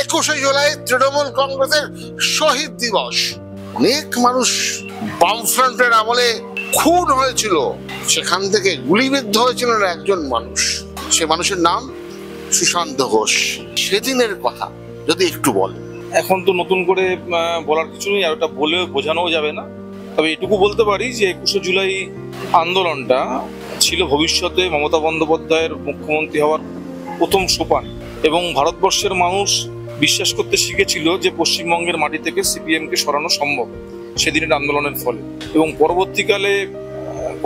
21শে জুলাই তৃণমূল কংগ্রেসের শহীদ দিবস। অনেক মানুষ বামফ্রন্টের আমলে খুন হয়েছিল, সেখান থেকে গুলিবিদ্ধ হয়েছিলেন একজন মানুষ। সে মানুষের নাম সুশান্ত ঘোষ। সেদিনের কথা যদি একটু বলেন। এখন তো নতুন করে বলার কিছু নেই, আর ওটা বলে বোঝানোও যাবে না। তবে এটুকু বলতে পারি যে 21শে জুলাই আন্দোলনটা ছিল ভবিষ্যতে মমতা বন্দ্যোপাধ্যায়ের মুখ্যমন্ত্রী হওয়ার প্রথম সোপান, এবং ভারতবর্ষের মানুষ বিশ্বাস করতে শিখেছিল যে পশ্চিমবঙ্গের মাটি থেকে সিপিএমকে সরানো সম্ভব সেদিনের আন্দোলনের ফলে। এবং পরবর্তীকালে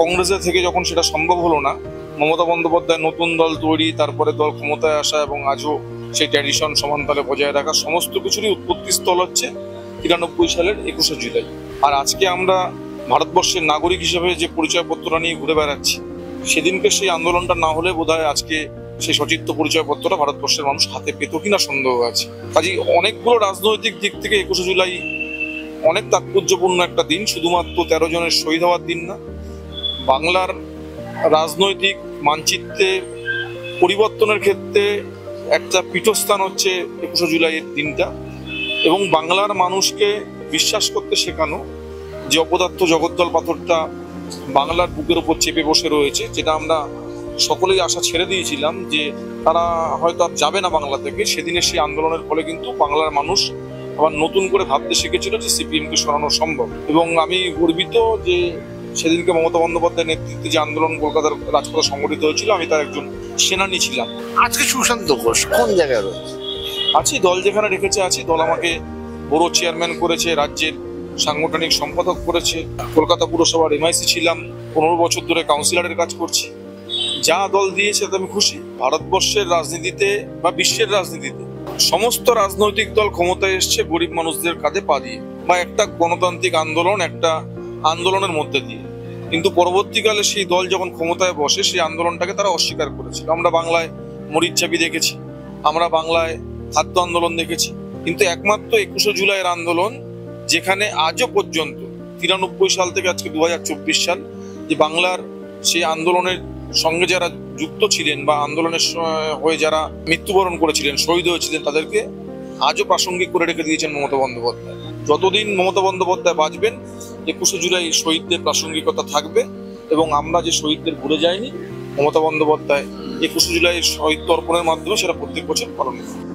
কংগ্রেসের থেকে যখন সেটা সম্ভব হলো না, মমতা বন্দ্যোপাধ্যায় নতুন দল তৈরি, তারপরে দল ক্ষমতায় আসা এবং আজও সেই ট্র্যাডিশন সমানতালে বজায় রাখা, সমস্ত কিছুরই উৎপত্তিস্থল হচ্ছে 93 সালের 21শে জুলাই। আর আজকে আমরা ভারতবর্ষের নাগরিক হিসেবে যে পরিচয়পত্রটা নিয়ে ঘুরে বেড়াচ্ছি, সেদিনকে সেই আন্দোলনটা না হলে বোধহয় আজকে সেই সচিত্র পরিচয়পত্রটা ভারতবর্ষের মানুষ হাতে পেত কিনা সন্দেহ আছে। কাজেই অনেকগুলো রাজনৈতিক দিক থেকে 21শে জুলাই অনেক তাৎপর্যপূর্ণ একটা দিন, শুধুমাত্র 13 জনের শহীদ হওয়ার দিন না, বাংলার রাজনৈতিক মানচিত্রে পরিবর্তনের ক্ষেত্রে একটা পীঠস্থান হচ্ছে 21শে জুলাইয়ের দিনটা। এবং বাংলার মানুষকে বিশ্বাস করতে শেখানো যে অপদার্থ জগদ্দল পাথরটা বাংলার বুকের উপর চেপে বসে রয়েছে, যেটা আমরা সকলেই আশা ছেড়ে দিয়েছিলাম যে তারা হয়তো আর যাবে না বাংলা থেকে। সেদিনের সেই আন্দোলনের ফলে কিন্তু বাংলার মানুষ আবার নতুন করে ভাবতে শিখেছিল যে সিপিএমকে সরানো সম্ভব। এবং আমি গর্বিত যে সেদিনকে মমতা বন্দ্যোপাধ্যায়ের নেতৃত্বে যে আন্দোলন কলকাতার রাজপথে সংগঠিত হয়েছিল, আমি তার একজন সেনানী ছিলাম। আজকে সুশান্ত ঘোষ কোন জায়গায় রয়েছে? আছি, দল যেখানে রেখেছে আছি। দল আমাকে বড় চেয়ারম্যান করেছে, রাজ্যের সাংগঠনিক সম্পাদক করেছে, কলকাতা পুরসভার এমআইসি ছিলাম, 15 বছর ধরে কাউন্সিলরের কাজ করছি। যা দল দিয়েছে তাতে আমি খুশি। ভারতবর্ষের রাজনীতিতে বা বিশ্বের রাজনীতিতে সমস্ত রাজনৈতিক দল ক্ষমতায় এসছে গরিব মানুষদের কাঁধে পা দিয়ে, বা একটা গণতান্ত্রিক আন্দোলন, একটা আন্দোলনের মধ্যে দিয়ে। কিন্তু পরবর্তীকালে সেই দল যখন ক্ষমতায় বসে, সেই আন্দোলনটাকে তারা অস্বীকার করেছিল। আমরা বাংলায় মরিচচাপি দেখেছি, আমরা বাংলায় খাদ্য আন্দোলন দেখেছি, কিন্তু একমাত্র 21শে জুলাইয়ের আন্দোলন, যেখানে আজও পর্যন্ত 93 সাল থেকে আজকে 2024 সাল, যে বাংলার সেই আন্দোলনের সঙ্গে যারা যুক্ত ছিলেন বা আন্দোলনের হয়ে যারা মৃত্যুবরণ করেছিলেন, শহীদ হয়েছিলেন, তাদেরকে আজও প্রাসঙ্গিক করে রেখে দিয়েছেন মমতা বন্দ্যোপাধ্যায়। যতদিন মমতা বন্দ্যোপাধ্যায় বাঁচবেন, 21শে জুলাই শহীদদের প্রাসঙ্গিকতা থাকবে। এবং আমরা যে শহীদদের ভুলে যাইনি, মমতা বন্দ্যোপাধ্যায় 21শে জুলাই শহীদ তর্পণের মাধ্যমে সেটা প্রত্যেক বছর পালন করে।